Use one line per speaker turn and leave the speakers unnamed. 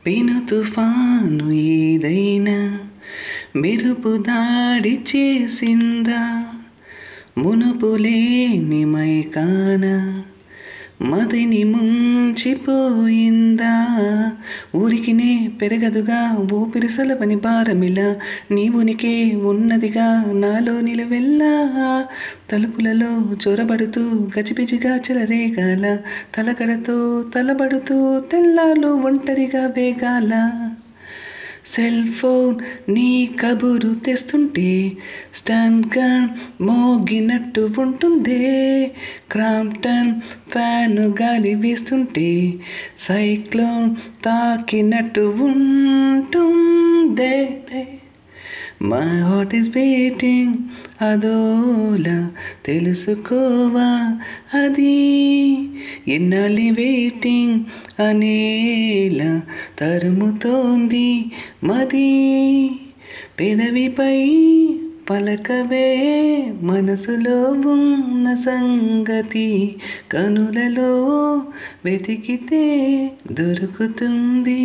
పెను తుఫాను ఏదైనా మెరుపు దాడి చేసిందా, మునుపు లేని మైకాన మదిని ముంచిపోయిందా. ఊరికినే పెరగదుగా ఊపిరి సలపని భారమిలా, నీ ఉనికి ఉన్నదిగా నాలో నిలువెల్లా. తలుపులలో చొరబడుతూ గజిబిజిగా చెలరేగాల, తలకడతో తలబడుతూ తెల్లార్లు ఒంటరిగా వేగాల. సెల్ ఫోన్ నీ కబురు తెస్తుంటే స్టన్ గన్ మోగినట్టు ఉంటుందే. క్రాంప్టన్ ఫ్యాను గాలి వీస్తుంటే సైక్లోన్ తాకినట్టు ఉంటుందే. మై హార్ట్ ఈస్ బీటింగ్ అదోలా తెలుసుకోవా, అది ఎన్నాళ్ళి వెయిటింగ్ అనేలా తరుముతోంది మది. పెదవిపై పలకవే మనసులో ఉన్న సంగతి, కనులలో వెతికితే దొరుకుతుంది.